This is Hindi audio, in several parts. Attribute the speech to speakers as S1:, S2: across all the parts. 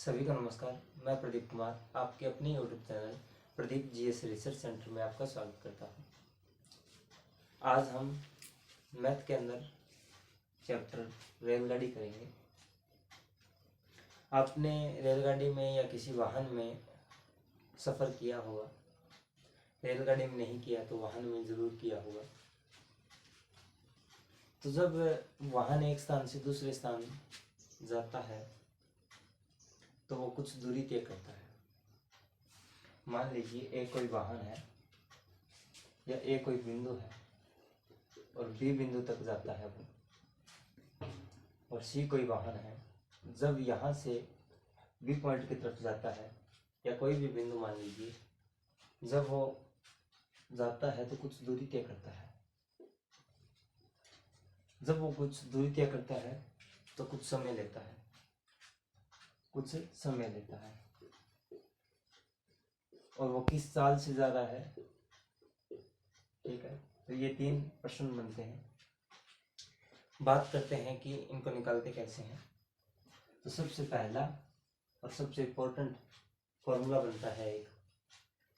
S1: सभी को नमस्कार। मैं प्रदीप कुमार आपके अपने YouTube channel Pradeep GS research centre में आपका स्वागत करता हूं। आज हम मैथ के अंदर चैप्टर रेलगाड़ी करेंगे। आपने रेलगाड़ी में या किसी वाहन में सफ़र किया होगा। रेलगाड़ी में नहीं किया तो वाहन में ज़रूर किया होगा। तो जब वाहन एक स्थान से दूसरे स्थान जाता है तो वो कुछ दूरी तय करता है। मान लीजिए ए कोई वाहन है या ए कोई बिंदु है और बी बिंदु तक जाता है वो, और सी कोई वाहन है। जब यहाँ से बी पॉइंट की तरफ जाता है या कोई भी बिंदु मान लीजिए, जब वो जाता है तो कुछ दूरी तय करता है। जब वो कुछ दूरी तय करता है तो कुछ समय लेता है, और वो किस चाल से जा रहा है। ठीक है, तो ये 3 प्रश्न बनते हैं। बात करते हैं कि इनको निकालते कैसे हैं। तो सबसे पहला और सबसे इम्पोर्टेंट फॉर्मूला बनता है एक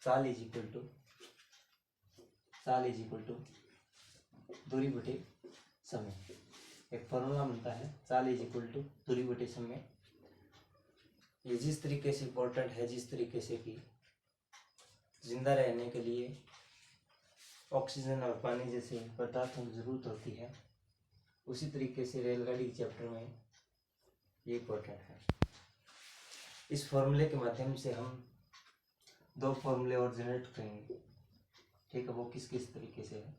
S1: चाल इज इक्वल टू दूरी बटे समय। एक फॉर्मूला बनता है चाल इज इक्वल टू दूरी बटे समय। ये जिस तरीके से इम्पोर्टेंट है, जिस तरीके से कि जिंदा रहने के लिए ऑक्सीजन और पानी जैसे पदार्थों की जरूरत होती है, उसी तरीके से रेलगाड़ी के चैप्टर में ये इम्पोर्टेंट है। इस फॉर्मूले के माध्यम से हम 2 फॉर्मूले और जनरेट करेंगे। ठीक है, वो किस किस तरीके से है।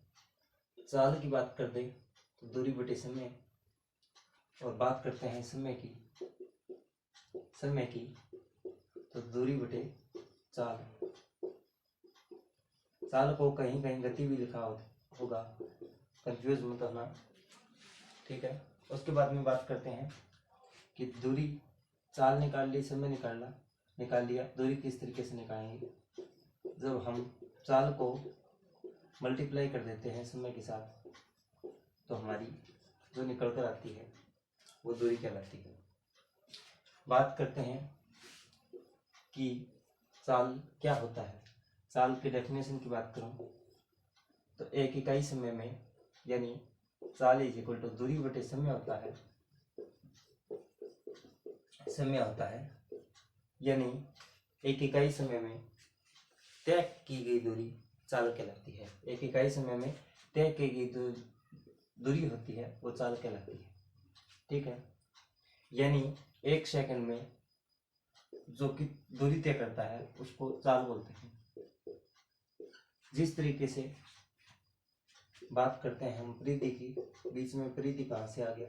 S1: चाल की बात कर दें तो दूरी बटे समय, और बात करते हैं समय की तो दूरी बटे चाल। चाल को कहीं कहीं गति भी लिखा होगा, कंफ्यूज मत होना। ठीक है, उसके बाद में बात करते हैं कि दूरी, चाल निकाल ली, समय निकाल लिया, दूरी किस तरीके से निकालेंगे। जब हम चाल को मल्टीप्लाई कर देते हैं समय के साथ तो हमारी जो निकल कर आती है वो दूरी कहलाती है। बात करते हैं कि चाल क्या होता है। चाल की डेफिनेशन की बात करूं तो एक इकाई समय में, यानी चाल इज इक्वल टू दूरी बटे समय होता है, यानी एक इकाई समय में तय की गई दूरी चाल कहलाती है। एक इकाई समय में तय की गई दूरी होती है वो चाल कहलाती है। ठीक है, यानी 1 सेकंड में जो कि दूरी तय करता है उसको चाल बोलते हैं। जिस तरीके से बात करते हैं हम परिधि की, बीच में परिधि कहाँ से आ गया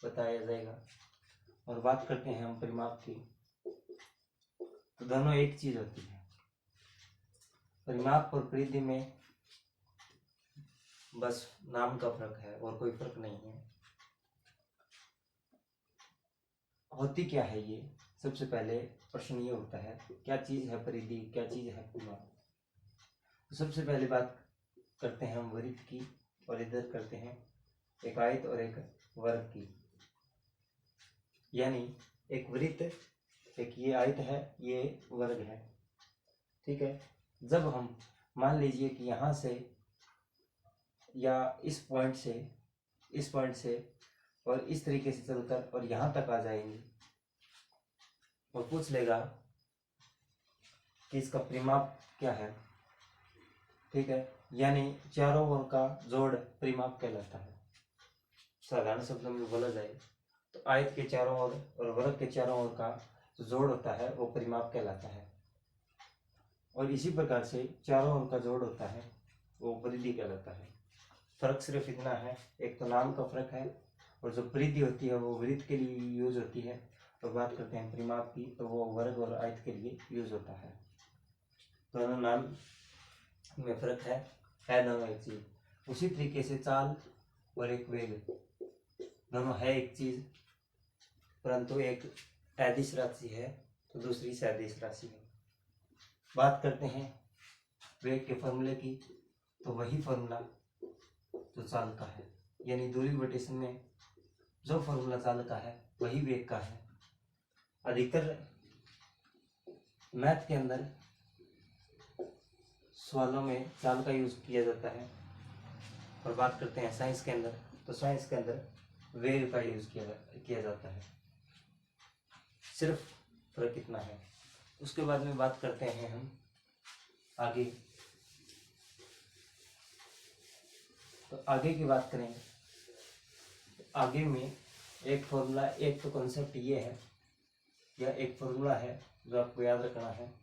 S1: बताया जाएगा। और बात करते हैं हम परिमाप की, तो दोनों एक चीज होती है। परिमाप और परिधि में बस नाम का फर्क है और कोई फर्क नहीं है। होती क्या है ये, सबसे पहले प्रश्न ये उठता है, क्या चीज है परिधि, क्या चीज है परिमाप। तो सबसे पहले बात करते हैं हम वृत्त की, और इधर करते हैं एक आयत और एक वर्ग की। यानी एक वृत्त, एक ये आयत है, ये वर्ग है। ठीक है, जब हम मान लीजिए कि यहाँ से या इस पॉइंट से और इस तरीके से चलकर और यहाँ तक आ जाएंगे, और पूछ लेगा कि इसका परिमाप क्या है। ठीक है, यानी चारों ओर का जोड़ परिमाप कहलाता है। साधारण शब्दों में बोला जाए तो आयत के चारों ओर और वर्ग के चारों ओर का जो जोड़ होता है वो परिमाप कहलाता है। और इसी प्रकार से चारों ओर का जोड़ होता है वो परिधि कहलाता है। फर्क सिर्फ इतना है, एक तो नाम का फर्क है, और जो परिधि होती है वो वृत्त के लिए यूज होती है, और बात करते हैं परिमाप की तो वो वर्ग और आयत के लिए यूज होता है। दोनों नाम में फर्क है दोनों एक चीज। उसी तरीके से चाल और एक वेग दोनों है एक चीज, परंतु एक अदिश राशि है तो दूसरी सदिश राशि है। बात करते हैं वेग के फॉर्मूले की, तो वही फॉर्मूला जो चाल का है, यानी दूरी बटे समय जो फॉर्मूला चाल का है वही वेग का है। अधिकतर मैथ के अंदर सवालों में चाल का यूज किया जाता है, और बात करते हैं साइंस के अंदर, तो साइंस के अंदर वेव का यूज किया जाता है। सिर्फ फर्क इतना है। उसके बाद में बात करते हैं हम आगे। तो आगे की बात करें, आगे में एक फॉर्मूला, एक तो कॉन्सेप्ट ये है, या एक फॉर्मूला है जो आपको याद रखना है,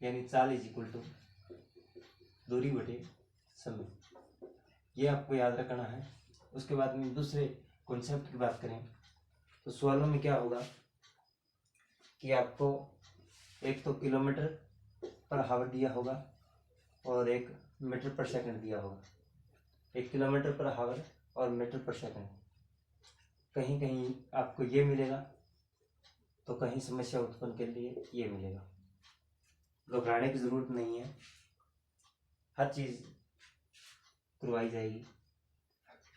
S1: यानी चाल इज इक्वल टू दूरी बटे समय, ये आपको याद रखना है। उसके बाद में दूसरे कॉन्सेप्ट की बात करें तो सवालों में क्या होगा कि आपको एक तो किलोमीटर पर हावर दिया होगा और एक मीटर पर सेकंड दिया होगा। एक किलोमीटर पर हावर और मीटर पर सेकंड, कहीं कहीं आपको ये मिलेगा तो कहीं समस्या उत्पन्न के लिए ये मिलेगा। घबराने की ज़रूरत नहीं है, हर चीज़ करवाई जाएगी।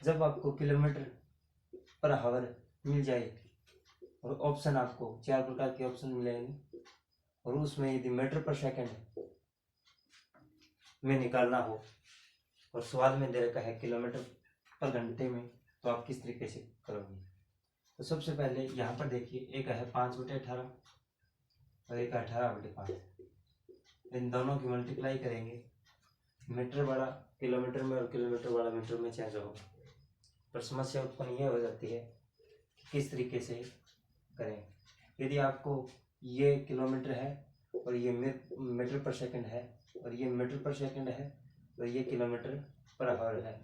S1: जब आपको किलोमीटर पर हावर मिल जाए और ऑप्शन, आपको 4 प्रकार के ऑप्शन मिलेंगे, और उसमें यदि मीटर पर सेकंड में निकालना हो और सवाल में दे रखा है किलोमीटर पर घंटे में, तो आप किस तरीके से करोगे। तो सबसे पहले यहाँ पर देखिए, एक है 5/18 और एक 18/5। इन दोनों की मल्टीप्लाई करेंगे, मीटर वाला किलोमीटर में और किलोमीटर वाला मीटर में चेंज होगा। पर समस्या उत्पन्न यह हो जाती है कि किस तरीके से करें। यदि आपको ये किलोमीटर है और ये मीटर पर सेकंड है, और ये मीटर पर सेकंड है और ये किलोमीटर पर आवर है,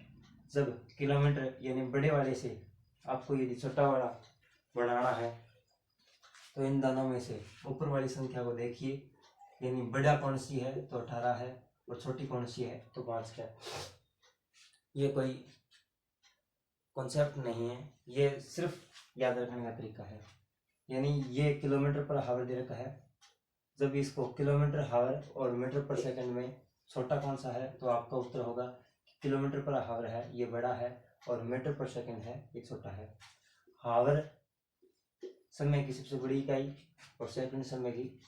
S1: जब किलोमीटर यानी बड़े वाले से आपको यदि छोटा वाला बढ़ाना है, तो इन दोनों में से ऊपर वाली संख्या को देखिए, यानी बड़ा कौन सी है तो 18 है, और छोटी कौन सी है तो 5 है। ये कोई कॉन्सेप्ट नहीं है, ये सिर्फ याद रखने का तरीका है। यानी ये किलोमीटर पर हावर दे रखा है, जब इसको किलोमीटर हावर और मीटर पर सेकंड में छोटा कौन सा है, तो आपका उत्तर होगा किलोमीटर पर हावर है, ये बड़ा है, और मीटर पर सेकंड है, ये छोटा है। हावर समय की सबसे बड़ी इकाई और सेकंड समय की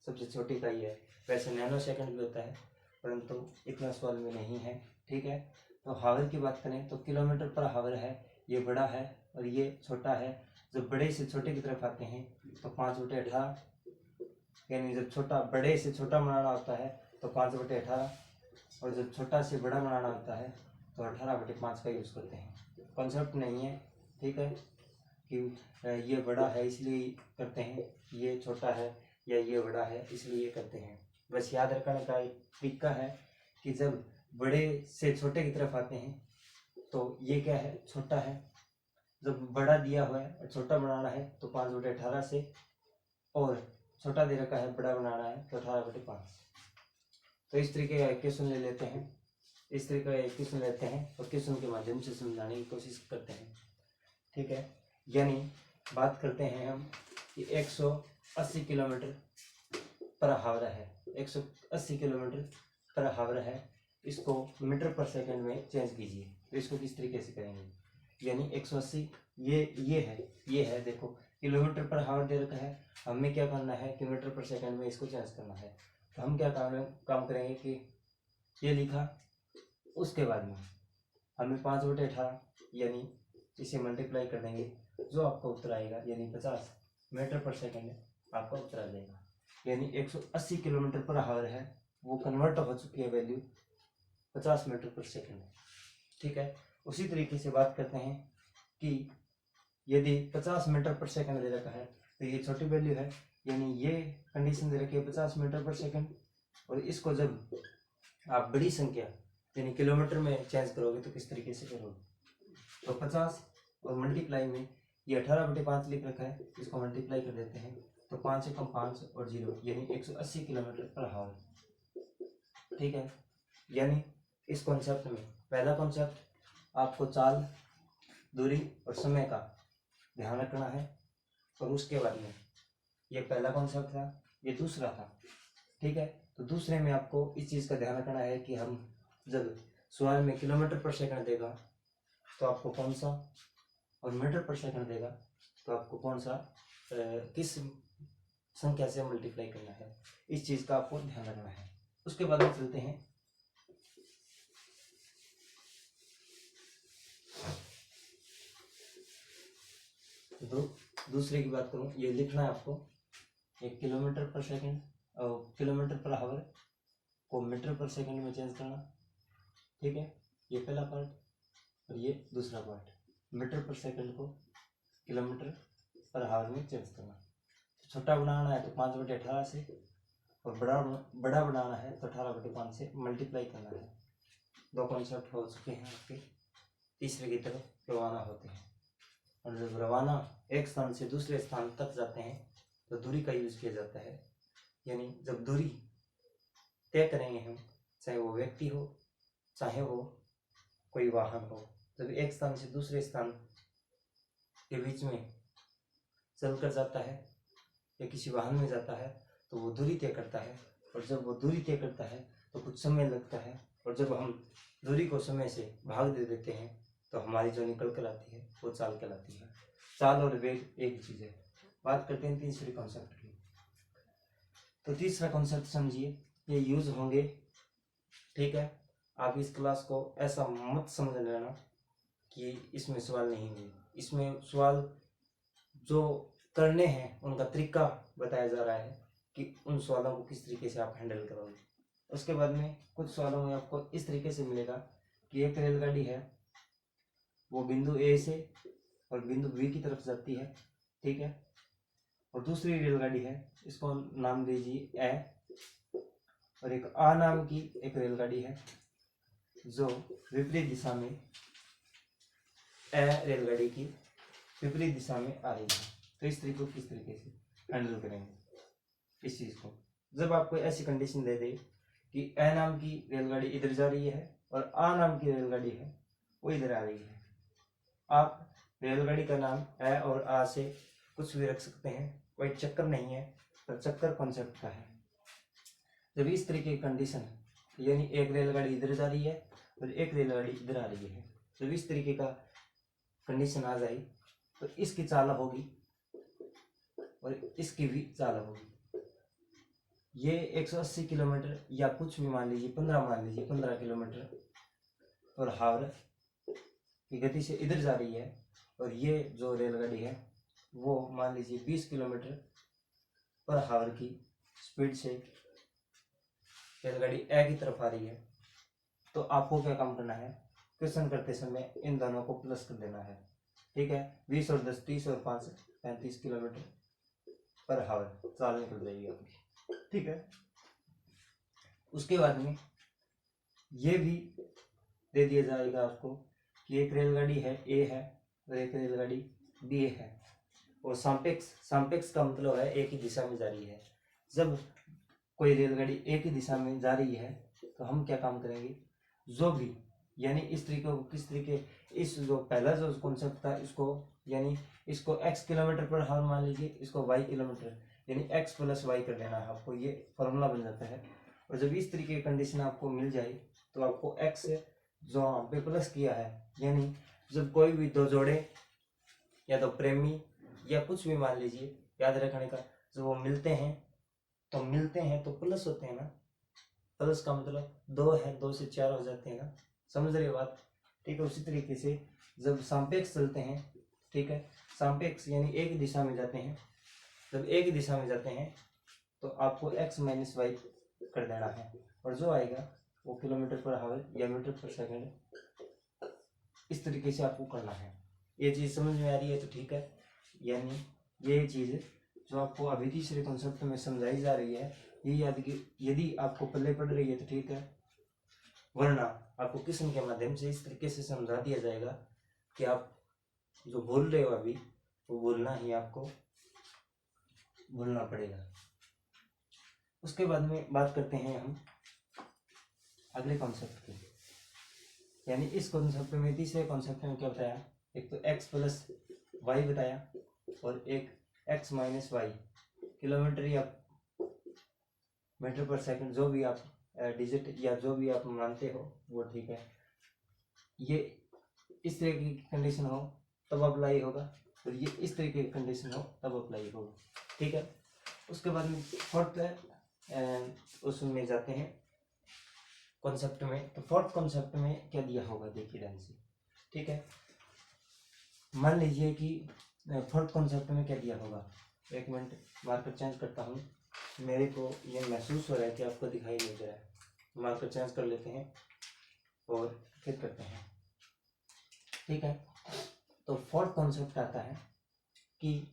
S1: सबसे छोटी इकाई है। वैसे नैनो सेकंड भी होता है, परंतु इतना सवाल में नहीं है, ठीक है। तो हावर की बात करें तो किलोमीटर पर हावर है, ये बड़ा है और ये छोटा है। जब बड़े से छोटे की तरफ आते हैं तो 5/18, यानी जब छोटा बड़े से छोटा बनाना होता है तो 5/18, और जब छोटा से बड़ा बनाना होता है तो 18/5 का यूज़ करते हैं। कॉन्सेप्ट नहीं है, ठीक है, कि ये बड़ा है इसलिए करते हैं, ये छोटा है या ये बड़ा है इसलिए करते हैं। बस याद रखने का एक तरीका है कि जब बड़े से छोटे की तरफ आते हैं तो ये क्या है, छोटा है। जब बड़ा दिया हुआ है और छोटा बनाना है तो 5/18 से, और छोटा दे रखा है बड़ा बनाना है तो 18/5। तो इस तरीके का क्वेश्चन ले लेते हैं, इस तरीके का क्वेश्चन लेते हैं और क्वेश्चन के माध्यम से समझाने की कोशिश करते हैं, ठीक है। यानी बात करते हैं हम कि 180 किलोमीटर पर हावर है, 180 किलोमीटर पर हावर है, इसको मीटर पर सेकंड में चेंज कीजिए। तो इसको किस तरीके से करेंगे, यानी 180 ये है देखो, किलोमीटर पर हावर दे रखा है, हमें क्या करना है कि मीटर पर सेकंड में इसको चेंज करना है। तो हम क्या काम करेंगे कि ये लिखा, उसके बाद में हमें 5/18 यानी इसे मल्टीप्लाई कर देंगे, जो आपका उत्तर आएगा यानी 50 मीटर पर सेकंड आपका उत्तर आ जाएगा। यानी 180 किलोमीटर पर हावर है, वो कन्वर्ट हो चुकी है वैल्यू 50 मीटर पर सेकंड, ठीक है। उसी तरीके से बात करते हैं कि यदि 50 मीटर पर सेकंड दे रखा है तो ये छोटी वैल्यू है, यानी ये कंडीशन दे रखी है 50 मीटर पर सेकंड, और इसको जब आप बड़ी संख्या यानी किलोमीटर में चेंज करोगे तो किस तरीके से करोगे, तो 50 और मल्टीप्लाई में ये 18/5 लिख रखा है, इसको मल्टीप्लाई कर देते हैं तो 5 से कम 5 और 0 यानी 180 किलोमीटर पर हावर, ठीक है। यानी इस कॉन्सेप्ट में पहला कॉन्सेप्ट आपको चाल, दूरी और समय का ध्यान रखना है, और उसके बाद में ये पहला कॉन्सेप्ट था, ये दूसरा था, ठीक है। तो दूसरे में आपको इस चीज़ का ध्यान रखना है कि हम जब सवाल में किलोमीटर पर सेकंड देगा तो आपको कौन सा, और मीटर पर सेकंड देगा तो आपको कौन सा किस संख्या से मल्टीप्लाई करना है। इस चीज का आपको ध्यान रखना है। उसके बाद में चलते हैं दूसरे की बात करूं, ये लिखना है आपको, एक किलोमीटर पर सेकंड और किलोमीटर पर आवर को मीटर पर सेकंड में चेंज करना। ठीक है, ये पहला पार्ट और ये दूसरा पार्ट, मीटर पर सेकंड को किलोमीटर पर आवर में चेंज करना। छोटा बनाना है तो 5/18 से, और बड़ा बनाना है तो 18/5 से मल्टीप्लाई करना है। दो कॉन्सेप्ट हो चुके हैं आपके, तीसरे की तरफ रवाना होते हैं। और जब रवाना एक स्थान से दूसरे स्थान तक जाते हैं तो दूरी का यूज किया जाता है। यानी जब दूरी तय करेंगे हम, चाहे वो व्यक्ति हो चाहे वो कोई वाहन हो, जब एक स्थान से दूसरे स्थान के बीच में चलकर जाता है या किसी वाहन में जाता है तो वो दूरी तय करता है। और जब वो दूरी तय करता है तो कुछ समय लगता है, और जब हम दूरी को समय से भाग दे देते हैं तो हमारी जो निकल कर आती है वो चाल कहलाती है। चाल और वेग एक चीज है। बात करते हैं तीसरे कॉन्सेप्ट की। तो तीसरा कॉन्सेप्ट समझिए, ये यूज होंगे। ठीक है, आप इस क्लास को ऐसा मत समझ लेना कि इसमें सवाल नहीं हुए। इसमें सवाल जो करने हैं उनका तरीका बताया जा रहा है कि उन सवालों को किस तरीके से आप हैंडल करोगे। उसके बाद में कुछ सवालों में आपको इस तरीके से मिलेगा कि एक रेलगाड़ी है, वो बिंदु ए से और बिंदु बी की तरफ जाती है। ठीक है, और दूसरी रेलगाड़ी है, इसको नाम दीजिए ए, और एक आ नाम की एक रेलगाड़ी है जो विपरीत दिशा में, ए रेलगाड़ी की विपरीत दिशा में आ रही है। तो इस तरीके को किस तरीके से हैंडल करेंगे इस चीज को। जब आपको ऐसी कंडीशन दे दे कि ए नाम की रेलगाड़ी इधर जा रही है और आ नाम की रेलगाड़ी है वो इधर आ रही है, आप रेलगाड़ी का नाम ए और आ से कुछ भी रख सकते हैं, कोई चक्कर नहीं है, पर चक्कर कॉन्सेप्ट का है। जब इस तरीके की कंडीशन है, यानी एक रेलगाड़ी इधर जा रही है और एक रेलगाड़ी इधर आ रही है, जब इस तरीके का कंडीशन आ जाए तो इसकी चाल होगी और इसकी भी चाल होगी। ये 180 किलोमीटर या कुछ भी मान लीजिए 15 किलोमीटर और हावर की गति से इधर जा रही है, और ये जो रेलगाड़ी है वो मान लीजिए 20 किलोमीटर पर हावर की स्पीड से रेलगाड़ी ए की तरफ आ रही है। तो आपको क्या काम करना है, क्वेश्चन करते समय इन दोनों को प्लस कर देना है। ठीक है, 20 और 10 30 और 5 35 किलोमीटर पर हावर चाल निकल जाएगी आपकी। ठीक है, उसके बाद में ये भी दे दिया जाएगा आपको कि एक रेलगाड़ी है ए है और एक रेलगाड़ी बी है, और सापेक्ष का मतलब है एक ही दिशा में जा रही है। जब कोई रेलगाड़ी एक ही दिशा में जा रही है तो हम क्या काम करेंगे, जो भी यानी इस तरीके को किस तरीके, इस जो पहला जो कॉन्सेप्ट था इसको, यानी इसको x किलोमीटर पर हावर मान लीजिए, इसको y किलोमीटर, यानी x + y कर देना है आपको, ये फॉर्मूला बन जाता है। और जब इस तरीके की कंडीशन आपको मिल जाए तो आपको x जो हम पे प्लस किया है, यानी जब कोई भी दो जोड़े या तो प्रेमी या कुछ भी मान लीजिए, याद रखने का, जब वो मिलते हैं तो प्लस होते हैं ना, प्लस का मतलब 2 है, 2 से 4 हो जाते हैं ना, समझ रहे हो बात। ठीक है, उसी तरीके से जब सापेक्ष चलते हैं, ठीक है, सापेक्ष यानी एक दिशा में जाते हैं, जब एक दिशा में जाते हैं तो आपको x - y कर देना है, और जो आएगा वो किलोमीटर पर हावर या मीटर पर सेकंड, इस तरीके से आपको करना है। ये चीज़ समझ में आ रही है तो ठीक है, यानी ये चीज़ जो आपको अभी तीसरे कॉन्सेप्ट में समझाई जा रही है, ये यदि आपको पल्ले पड़ रही है तो ठीक है, वरना आपको क्वेश्चन के माध्यम से इस तरीके से समझा दिया जाएगा कि आप जो बोल रहे हो अभी वो बोलना ही आपको बोलना पड़ेगा। उसके बाद में बात करते हैं हम अगले कॉन्सेप्ट की, यानी इस कॉन्सेप्ट में तीसरे कॉन्सेप्ट में क्या बताया, एक तो x + y बताया और एक x - y किलोमीटर या मीटर पर सेकंड, जो भी आप डिजिट या जो भी आप मानते हो वो ठीक है। ये इस तरह की कंडीशन हो तब अप्लाई होगा, और ये इस तरह की कंडीशन हो तब अप्लाई होगा। ठीक है, उसके बाद में फोर्थ उसमें जाते हैं कॉन्सेप्ट में। तो फोर्थ कॉन्सेप्ट में क्या दिया होगा देखिए ध्यान से, ठीक है। मान लीजिए कि फोर्थ कॉन्सेप्ट में क्या दिया होगा, एक मिनट मार्कर चेंज करता हूँ, मेरे को ये महसूस हो रहा है कि आपको दिखाई नहीं दे रहा है। मार्कर चेंज कर लेते हैं और फिर करते हैं, ठीक है। तो फोर्थ कॉन्सेप्ट आता है कि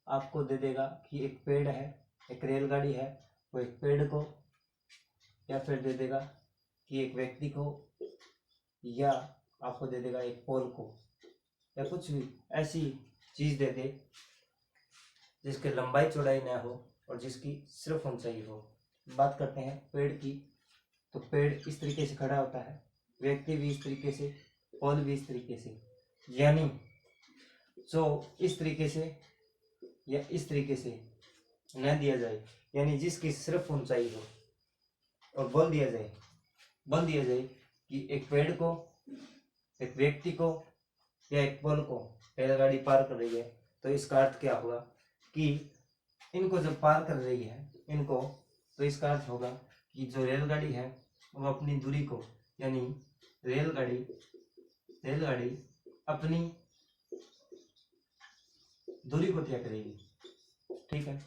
S1: आपको दे देगा कि एक पेड़ है, एक रेलगाड़ी है, वो एक पेड़ को, या फिर दे देगा कि एक व्यक्ति को, या आपको दे देगा एक पोल को, या कुछ भी ऐसी चीज दे दे जिसकी लंबाई चौड़ाई ना हो और जिसकी सिर्फ ऊंचाई हो। बात करते हैं पेड़ की, तो पेड़ इस तरीके से खड़ा होता है, व्यक्ति भी इस तरीके से, पोल भी इस तरीके से, यानी जो इस तरीके से या इस तरीके से न दिया जाए, यानी जिसकी सिर्फ ऊंचाई हो, और बोल दिया जाए कि एक पेड़ को, एक व्यक्ति को या एक पोल को रेलगाड़ी पार कर रही है, तो इसका अर्थ क्या होगा कि इनको जब पार कर रही है इनको, तो इसका अर्थ होगा कि जो रेलगाड़ी है वो अपनी दूरी को, यानी रेलगाड़ी अपनी दूरी को तय करेगी, ठीक है।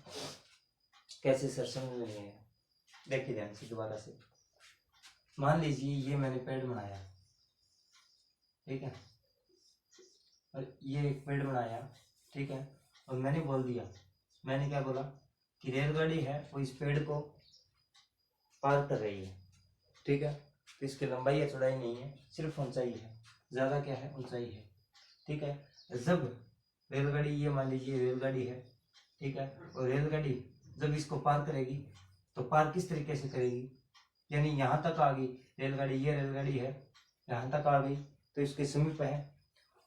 S1: कैसे सर समझ में नहीं आया, देखिए ध्यान से दोबारा से। मान लीजिए ये मैंने पेड़ बनाया, ठीक है, और ये एक पेड़ बनाया, ठीक है, और मैंने बोल दिया, मैंने क्या बोला कि रेलगाड़ी है वो इस पेड़ को पार कर रही है, ठीक है। तो इसकी लंबाई या चौड़ाई नहीं है, सिर्फ ऊंचाई है, ज़्यादा क्या है, ऊंचाई है, ठीक है। जब रेलगाड़ी, ये मान लीजिए रेलगाड़ी है, ठीक है, और रेलगाड़ी जब इसको पार करेगी तो पार किस तरीके से करेगी, यानी यहाँ तक आ गई रेलगाड़ी, ये रेलगाड़ी है यहाँ तक आ गई तो इसके समीप है,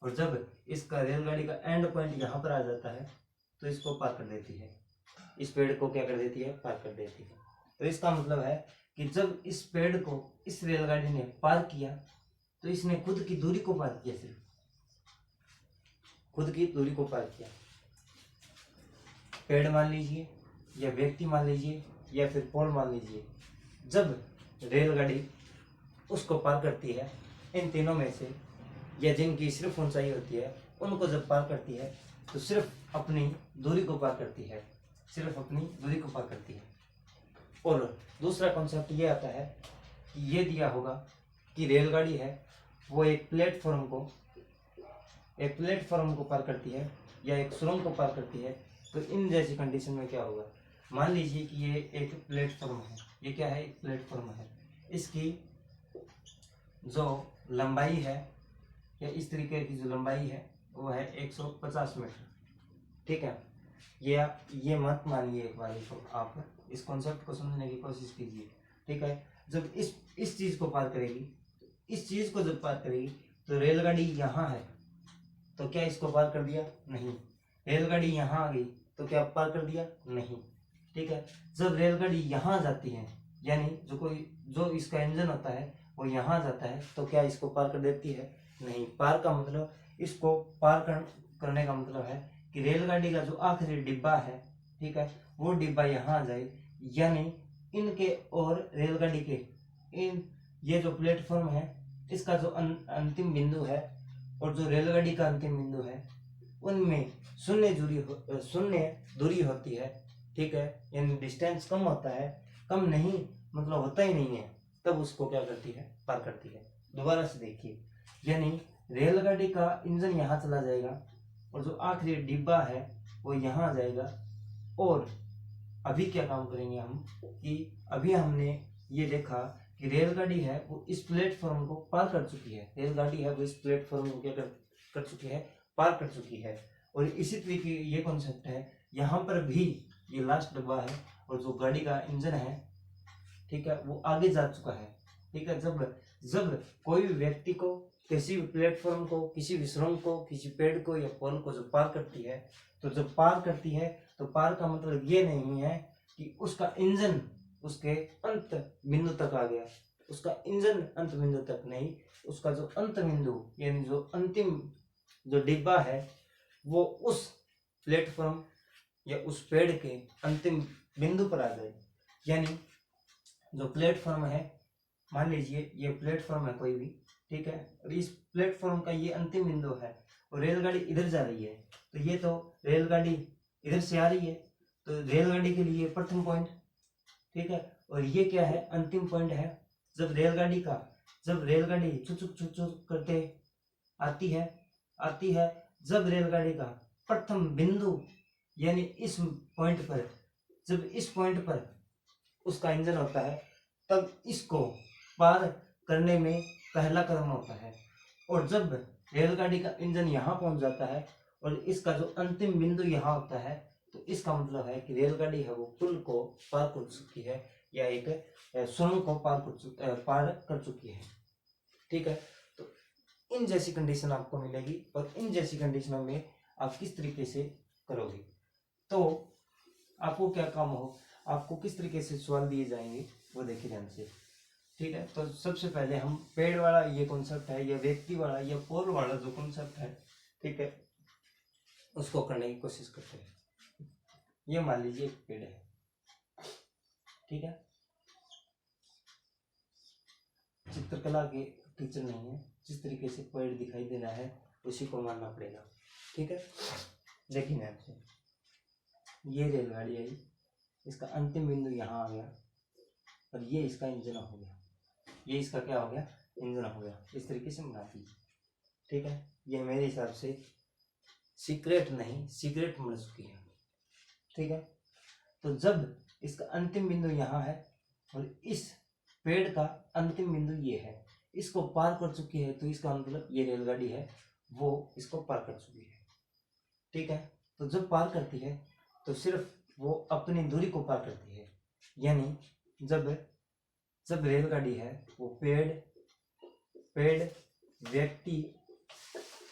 S1: और जब इसका रेलगाड़ी का एंड पॉइंट यहाँ पर आ जाता है तो इसको पार कर देती है, इस पेड़ को क्या कर देती है, पार कर देती है। तो इसका मतलब है कि जब इस पेड़ को इस रेलगाड़ी ने पार किया तो इसने खुद की दूरी को पार किया, सिर्फ खुद की दूरी को पार किया। पेड़ मान लीजिए, या व्यक्ति मान लीजिए, या फिर पोल मान लीजिए, जब रेलगाड़ी उसको पार करती है, इन तीनों में से या जिनकी सिर्फ ऊंचाई होती है उनको जब पार करती है तो सिर्फ अपनी दूरी को पार करती है, सिर्फ अपनी दूरी को पार करती है। और दूसरा कॉन्सेप्ट ये आता है कि ये दिया होगा कि रेलगाड़ी है वो एक प्लेटफॉर्म को पार करती है या एक सुरंग को पार करती है। तो इन जैसी कंडीशन में क्या होगा, मान लीजिए कि ये एक प्लेटफॉर्म है, ये क्या है, एक प्लेटफॉर्म है, इसकी जो लंबाई है या इस तरीके की जो लंबाई है वो है 150 मीटर, ठीक है। ये मत मानिए, एक बार इसको आप इस कॉन्सेप्ट को समझने की कोशिश कीजिए, ठीक है। जब इस चीज को पार करेगी, इस चीज को जब पार करेगी तो रेलगाड़ी यहाँ है तो क्या इसको पार कर दिया, नहीं। रेलगाड़ी यहाँ आ गई तो क्या पार कर दिया, नहीं, ठीक है। जब रेलगाड़ी यहाँ जाती है, यानी जो इसका इंजन होता है वो यहाँ जाता है तो क्या इसको पार कर देती है, नहीं। पार का मतलब, इसको पार करने का मतलब है कि रेलगाड़ी का जो आखिरी डिब्बा है, ठीक है, वो डिब्बा यहाँ आ जाए, यानी इनके और रेलगाड़ी के ये जो प्लेटफॉर्म है इसका जो अंतिम बिंदु है और जो रेलगाड़ी का अंतिम बिंदु है उनमें शून्य दूरी होती है, ठीक है, यानी डिस्टेंस कम होता है, कम नहीं मतलब होता ही नहीं है, तब उसको क्या करती है, पार करती है। दोबारा से देखिए, यानी रेलगाड़ी का इंजन यहाँ चला जाएगा और जो आखिरी डिब्बा है वो यहाँ आ जाएगा। और अभी क्या काम करेंगे हम कि अभी हमने ये देखा कि रेलगाड़ी है वो इस प्लेटफॉर्म को पार कर चुकी है, रेलगाड़ी है वो इस प्लेटफॉर्म को क्या कर चुकी है, पार कर चुकी है। और इसी तरीके ये कॉन्सेप्ट है, यहाँ पर भी ये लास्ट डब्बा है और जो गाड़ी का इंजन है, ठीक है, वो आगे जा चुका है, ठीक है। जब कोई भी व्यक्ति को, किसी भी प्लेटफॉर्म को, किसी भी सुरंग को, किसी पेड़ को या पोल को जब पार करती है, तो जब पार करती है तो पार का मतलब ये नहीं है कि उसका इंजन उसके अंत बिंदु तक आ गया, उसका इंजन अंत बिंदु तक नहीं, उसका जो अंत बिंदु यानी जो अंतिम जो डिब्बा है वो उस प्लेटफॉर्म या उस पेड़ के अंतिम बिंदु पर आ गए, यानी जो प्लेटफॉर्म है, मान लीजिए ये प्लेटफॉर्म है कोई भी, ठीक है, और इस प्लेटफॉर्म का ये अंतिम बिंदु है और रेलगाड़ी इधर जा रही है, तो ये तो रेलगाड़ी इधर से आ रही है, तो रेलगाड़ी के लिए प्रथम पॉइंट, ठीक है, और ये क्या है, अंतिम पॉइंट है। जब रेलगाड़ी चुचुक चुचुक करते आती है, जब रेलगाड़ी का प्रथम बिंदु यानी इस पॉइंट पर, जब इस पॉइंट पर उसका इंजन होता है, तब इसको पार करने में पहला कदम होता है। और जब रेलगाड़ी का इंजन यहाँ पहुंच जाता है और इसका जो अंतिम बिंदु यहाँ होता है, तो इसका मतलब है कि रेलगाड़ी है वो पुल को पार कर चुकी है या एक सुरंग को पार कर चुकी है, ठीक है। तो इन जैसी कंडीशन आपको मिलेगी और इन जैसी कंडीशनों में आप किस तरीके से करोगे, तो आपको क्या काम हो, आपको किस तरीके से सवाल दिए जाएंगे वो देखिए ध्यान से, ठीक है। तो सबसे पहले हम पेड़ वाला ये कॉन्सेप्ट है या व्यक्ति वाला या पोल वाला जो कॉन्सेप्ट है, ठीक है, उसको करने की कोशिश करते हैं। ये मान लीजिए एक पेड़ है, ठीक है, चित्रकला के टीचर नहीं है, जिस तरीके से पेड़ दिखाई देना है उसी को मानना पड़ेगा, ठीक है। देखिए ध्यान से, ये रेलगाड़ी आई, इसका अंतिम बिंदु यहाँ आ गया और ये इसका इंजन हो गया, ये इसका क्या हो गया, इंजन हो गया। इस तरीके से बना दीजिए, ठीक है। ये मेरे हिसाब से सीक्रेट नहीं सिगरेट मिल चुकी है, ठीक है। तो जब इसका अंतिम बिंदु यहाँ है और इस पेड़ का अंतिम बिंदु ये है, इसको पार कर चुकी है, तो इसका मतलब ये रेलगाड़ी है वो इसको पार कर चुकी है, ठीक है। तो जब पार करती है तो सिर्फ वो अपनी दूरी को पार करती है, यानी जब रेलगाड़ी है वो पेड़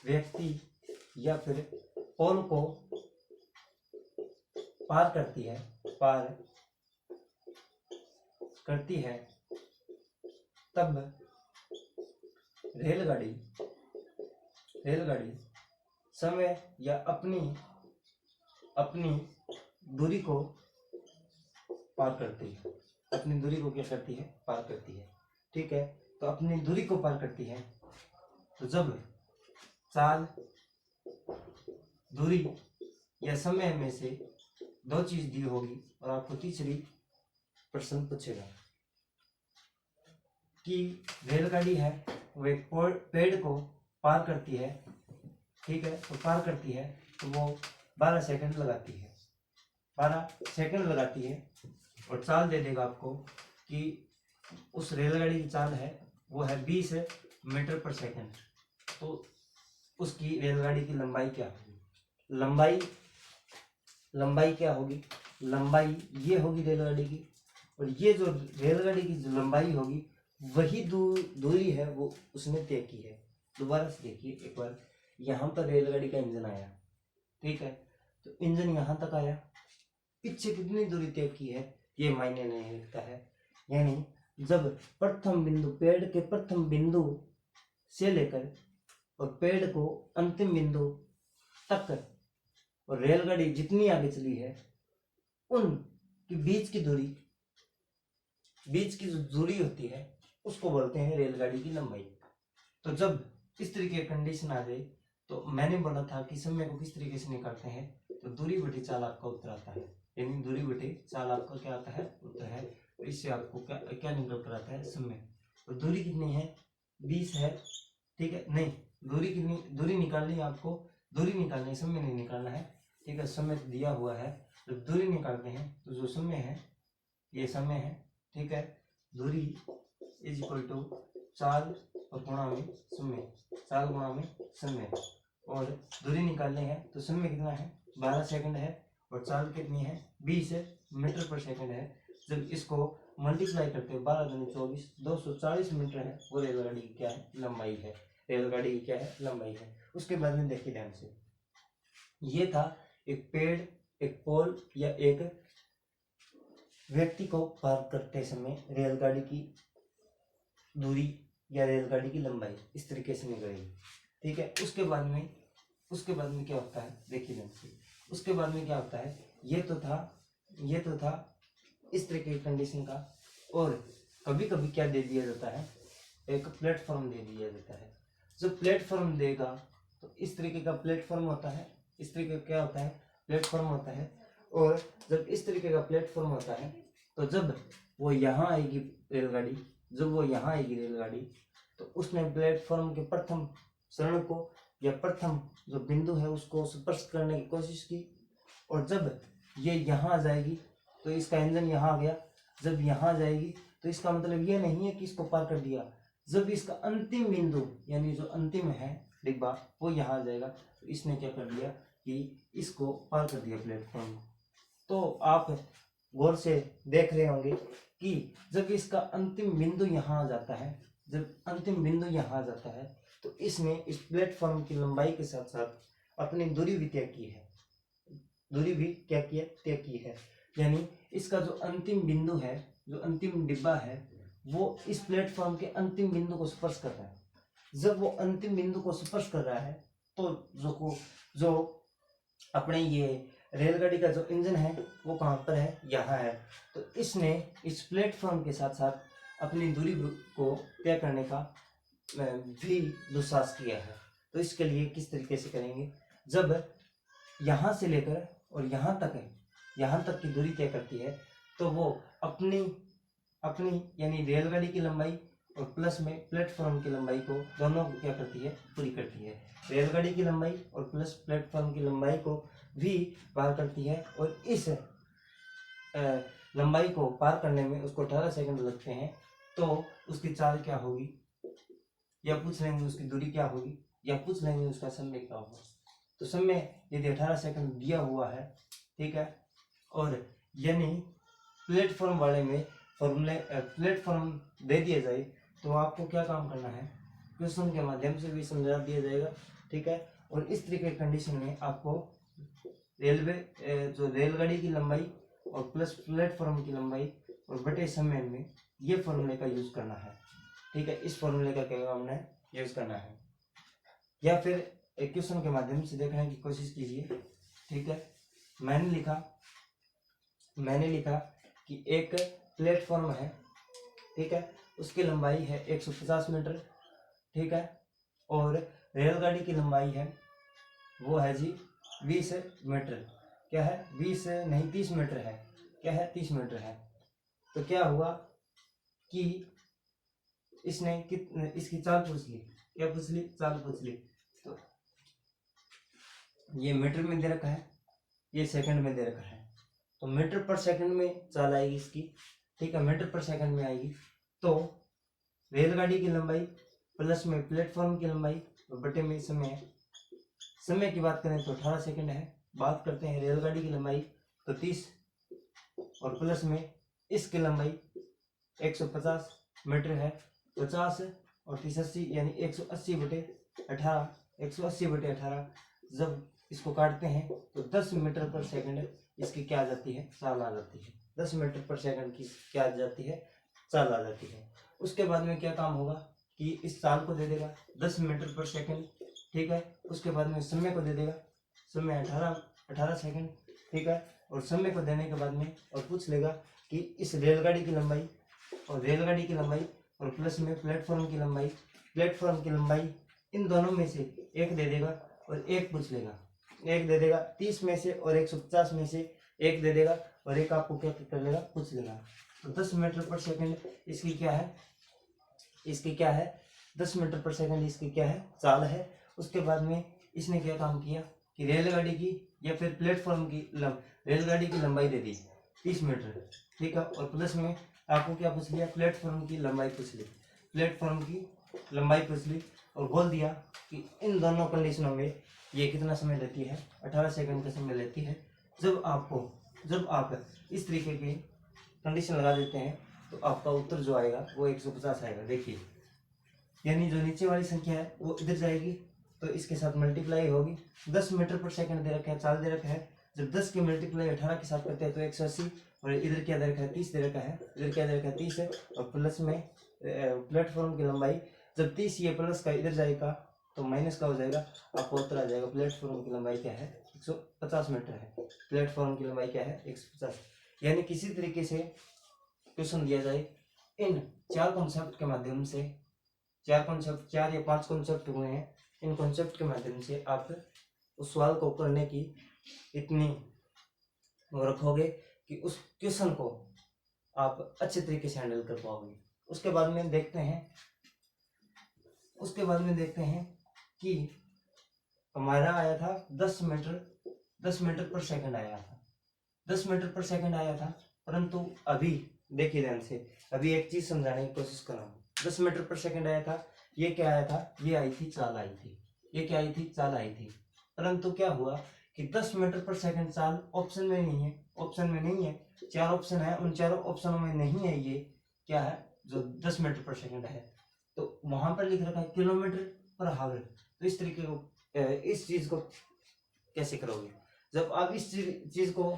S1: व्यक्ति या फिर पोल को पार करती है, तब रेलगाड़ी समय या अपनी दूरी को पार करती है, अपनी दूरी को क्या करती है, पार करती है, ठीक है। तो अपनी दूरी को पार करती है, तो जब चाल, दूरी या समय में से दो चीज दी होगी और आपको तीसरी प्रश्न पूछेगा कि रेलगाड़ी है वो एक पेड़ को पार करती है, ठीक है, तो पार करती है तो वो 12 सेकंड लगाती है और चाल दे देगा आपको कि उस रेलगाड़ी की चाल है वो है 20 मीटर पर सेकंड। तो उसकी रेलगाड़ी की लंबाई क्या होगी, लंबाई क्या होगी, लंबाई ये होगी रेलगाड़ी की, और ये जो रेलगाड़ी की जो लंबाई होगी वही दूरी है वो उसने तय की है। दोबारा से देखिए एक बार, यहाँ पर रेलगाड़ी का इंजन आया, ठीक है, तो इंजन यहाँ तक आया, पीछे कितनी दूरी तय की है ये मायने नहीं रखता है, यानी जब प्रथम बिंदु, पेड़ के प्रथम बिंदु से लेकर और पेड़ को अंतिम बिंदु तक और रेलगाड़ी जितनी आगे चली है उन की बीच की जो दूरी होती है उसको बोलते हैं रेलगाड़ी की लंबाई। तो जब इस तरीके की कंडीशन आ जाए तो मैंने बोला था कि समय को किस तरीके से निकालते हैं, तो दूरी बटी चाल आपका उत्तर आता है, यानी दूरी बटी चाल आपका क्या आता है, उत्तर है। तो इससे आपको क्या निकल कर आता है, समय। तो दूरी कितनी है, 20 है, ठीक है, नहीं दूरी निकालनी है आपको, दूरी निकालनी है, समय नहीं निकालना है, ठीक है। समय दिया हुआ है, जब दूरी निकालते हैं तो जो समय है ये समय है, ठीक है। दूरी इज इक्वल टू चाल और गुणा में समय, चाल गुणा में समय, और दूरी निकालनी है तो समय कितना है, 12 सेकंड है, और चाल कितनी है, 20 मीटर पर सेकंड है। जब इसको मल्टीप्लाई करते हैं 12 दूनी 24, 240 मीटर है, वो रेलगाड़ी की क्या है, लंबाई है, रेलगाड़ी की क्या है, लंबाई है। उसके बाद में देखिए ध्यान से, ये था एक पेड़, एक पोल या एक व्यक्ति को पार करते समय रेलगाड़ी की दूरी या रेलगाड़ी की लंबाई इस तरीके से निकलेगी, ठीक है। उसके बाद में क्या होता है, देखिए ध्यान से, उसके बाद में क्या होता है ये तो था इस तरह की कंडीशन का। और कभी कभी क्या दे दिया जाता है, एक प्लेटफॉर्म दे दिया जाता है। जब प्लेटफॉर्म देगा तो इस तरीके का प्लेटफॉर्म होता है, इस तरीके का क्या होता है, प्लेटफॉर्म होता है। और जब इस तरीके का प्लेटफॉर्म होता है तो जब वो यहाँ आएगी रेलगाड़ी, जब वो यहाँ आएगी रेलगाड़ी, तो उसने प्लेटफॉर्म के प्रथम चरण को या प्रथम जो बिंदु है उसको स्पर्श करने की कोशिश की। और जब ये यहाँ आ जाएगी तो इसका इंजन यहाँ आ गया। जब यहाँ जाएगी तो इसका मतलब ये नहीं है कि इसको पार कर दिया। जब इसका अंतिम बिंदु यानी जो अंतिम है डिब्बा वो यहाँ आ जाएगा, तो इसने क्या कर दिया कि इसको पार कर दिया प्लेटफॉर्म। तो आप गौर से देख रहे होंगे कि जब इसका अंतिम बिंदु यहाँ आ जाता है, जब अंतिम बिंदु यहाँ आ जाता है तो इसने इस प्लेटफॉर्म की लंबाई के साथ साथ अपनी दूरी भी तय की है, दूरी भी क्या की है, तय की है। यानी इसका जो अंतिम बिंदु है, जो अंतिम डिब्बा है, वो इस प्लेटफॉर्म के अंतिम बिंदु को स्पर्श कर रहा है। जब वो अंतिम बिंदु को स्पर्श कर रहा है तो जो अपने ये रेलगाड़ी का जो इंजन है वो कहाँ पर है, यहाँ है। तो इसने इस प्लेटफॉर्म के साथ साथ अपनी दूरी को तय करने का भी दुस्साहस किया है। तो इसके लिए किस तरीके से करेंगे, जब यहाँ से लेकर और यहाँ तक की दूरी तय करती है तो वो अपनी यानी रेलगाड़ी की लंबाई और प्लस में प्लेटफॉर्म की लंबाई को दोनों को क्या करती है, पूरी करती है। रेलगाड़ी की लंबाई और प्लस प्लेटफॉर्म की लंबाई को भी पार करती है। और इस लंबाई को पार करने में उसको 18 सेकंड लगते हैं। तो उसकी चाल क्या होगी, या पूछ लेंगे उसकी दूरी क्या होगी, या पूछ लेंगे उसका समय क्या होगा। तो समय यदि 18 सेकंड दिया हुआ है, ठीक है, और यानी प्लेटफॉर्म वाले में प्लेटफॉर्म दे दिया जाए तो आपको क्या काम करना है, क्वेश्चन के माध्यम से भी समझा दिया जाएगा, ठीक है। और इस तरीके की कंडीशन में आपको जो रेलगाड़ी की लंबाई और प्लस प्लेटफॉर्म की लंबाई और बटे समय में ये फॉर्मूले का यूज करना है, ठीक है। इस फॉर्मूले का क्या हमने यूज करना है, या फिर एक क्वेश्चन के माध्यम से देखने की कोशिश कीजिए, ठीक है। मैंने लिखा कि एक प्लेटफॉर्म है, ठीक है, उसकी लंबाई है 150 मीटर, ठीक है, और रेलगाड़ी की लंबाई है वो है जी 20 मीटर, क्या है 20 नहीं 30 मीटर है, क्या है 30 मीटर है। तो क्या हुआ कि इसने इसकी चाल पूछ ली, क्या पूछ ली, चाल पूछ ली। तो ये मीटर में दे रखा है, ये सेकंड में दे रखा है, तो मीटर पर सेकंड में चाल आएगी इसकी, ठीक है, मीटर पर सेकंड में आएगी। तो रेलगाड़ी की लंबाई प्लस में प्लेटफॉर्म की लंबाई और बटे में समय की बात करें तो 18 सेकंड है। बात करते हैं रेलगाड़ी की लंबाई तो 30 और प्लस में इसकी लंबाई 150 मीटर है। 50 और 30 80 यानी 180 बटे 18, 180 बटे 18 जब इसको काटते हैं तो 10 मीटर पर सेकंड इसकी क्या आ जाती है, चाल आ जाती है। 10 मीटर पर सेकंड की क्या आ जाती है, चाल आ जाती है। उसके बाद में क्या काम होगा कि इस चाल को दे देगा 10 मीटर पर सेकंड, ठीक है। उसके बाद में समय को दे देगा, समय 18 सेकंड, ठीक है। और समय को देने के बाद में और पूछ लेगा कि इस रेलगाड़ी की लंबाई और प्लस में प्लेटफॉर्म की लंबाई इन दोनों में से एक दे देगा और एक पूछ लेगा, एक दे देगा 30 में से और 150 में से एक दे देगा और एक आपको क्या कर लेगा, पूछ लेगा। तो 10 मीटर पर सेकंड इसकी क्या है, 10 मीटर पर सेकंड इसकी क्या है, चाल है। उसके बाद में इसने क्या काम किया कि रेलगाड़ी की या फिर प्लेटफॉर्म की रेलगाड़ी की लंबाई दे दी 30 मीटर, ठीक है, और प्लस में आपको क्या पूछ लिया, प्लेटफॉर्म की लंबाई पूछ ली और बोल दिया कि इन दोनों कंडीशनों में ये कितना समय लेती है, 18 सेकंड का समय लेती है। जब आप इस तरीके की कंडीशन लगा देते हैं तो आपका उत्तर जो आएगा वो 150 आएगा। देखिए, यानी जो नीचे वाली संख्या है वो इधर जाएगी तो इसके साथ मल्टीप्लाई होगी। 10 मीटर पर सेकंड दे रखा है, चाल दे रखा है। जब 10 की मल्टीप्लाई 18 के साथ करते हैं तो 180 और इधर क्या दे रखा है, 30 दे रखा है, इधर क्या दे रखा है 30 है। और प्लस में प्लेटफॉर्म की लंबाई जब 30 ये प्लस का इधर जाएगा तो माइनस का हो जाएगा, आपको उत्तर आ जाएगा प्लेटफॉर्म की लंबाई क्या है 150 मीटर है। प्लेटफॉर्म की लंबाई क्या है? 150। यानी किसी तरीके से क्वेश्चन दिया जाए, इन 4 कॉन्सेप्ट के माध्यम से, 4 या 5 कॉन्सेप्ट हुए हैं, इन कॉन्सेप्ट के माध्यम से आप उस सवाल को करने की इतनी वो रखोगे कि उस क्वेश्चन को आप अच्छे तरीके से हैंडल कर पाओगे। उसके बाद में देखते हैं कि हमारा आया था 10 मीटर पर सेकंड आया था, 10 मीटर पर सेकंड आया था। परंतु अभी देखिए ध्यान से, अभी एक चीज समझाने की कोशिश कर रहा हूँ। 10 मीटर पर सेकंड आया था, ये क्या आया था? ये आई थी चाल आई थी, ये क्या आई थी? चाल आई थी। परंतु क्या हुआ कि 10 मीटर पर सेकंड चाल ऑप्शन में नहीं है, 4 ऑप्शन है, उन 4 ऑप्शनों में नहीं है ये क्या है जो 10 मीटर पर सेकंड है, तो वहां पर लिख रखा है किलोमीटर पर हावर। तो इस तरीके को, इस चीज को कैसे करोगे? जब आप इस चीज को,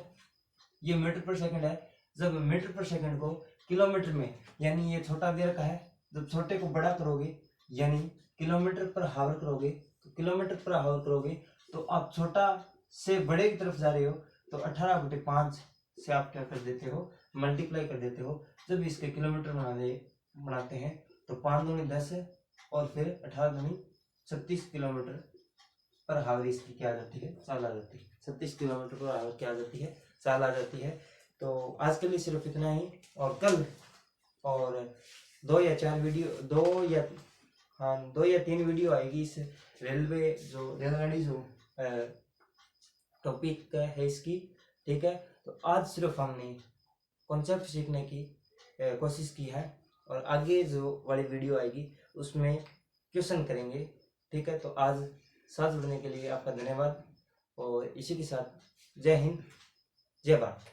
S1: ये मीटर पर सेकंड है, जब मीटर पर सेकंड को किलोमीटर में, यानी ये छोटा दे रखा है, जब छोटे को बड़ा करोगे यानी किलोमीटर पर हावर करोगे, तो किलोमीटर पर हावर करोगे तो आप छोटा से बड़े की तरफ जा रहे हो, तो 18/5 से आप क्या कर देते हो? मल्टीप्लाई कर देते हो। जब इसके किलोमीटर बनाते हैं तो 5 दूनी 10 और फिर 18 दूनी 36 किलोमीटर पर हावर इसकी क्या आ जाती है? चाल आ जाती है। 36 किलोमीटर पर हावर क्या आ जाती है? चाल आ जाती है। तो आज के लिए सिर्फ इतना ही, और कल और 2 या 3 वीडियो आएगी इस रेलगाड़ी जो टॉपिक है इसकी, ठीक है। तो आज सिर्फ हमने कॉन्सेप्ट सीखने की कोशिश की है, और आगे जो वाली वीडियो आएगी उसमें क्वेश्चन करेंगे, ठीक है। तो आज साथ जुड़ने के लिए आपका धन्यवाद, और इसी के साथ जय हिंद, जय भारत।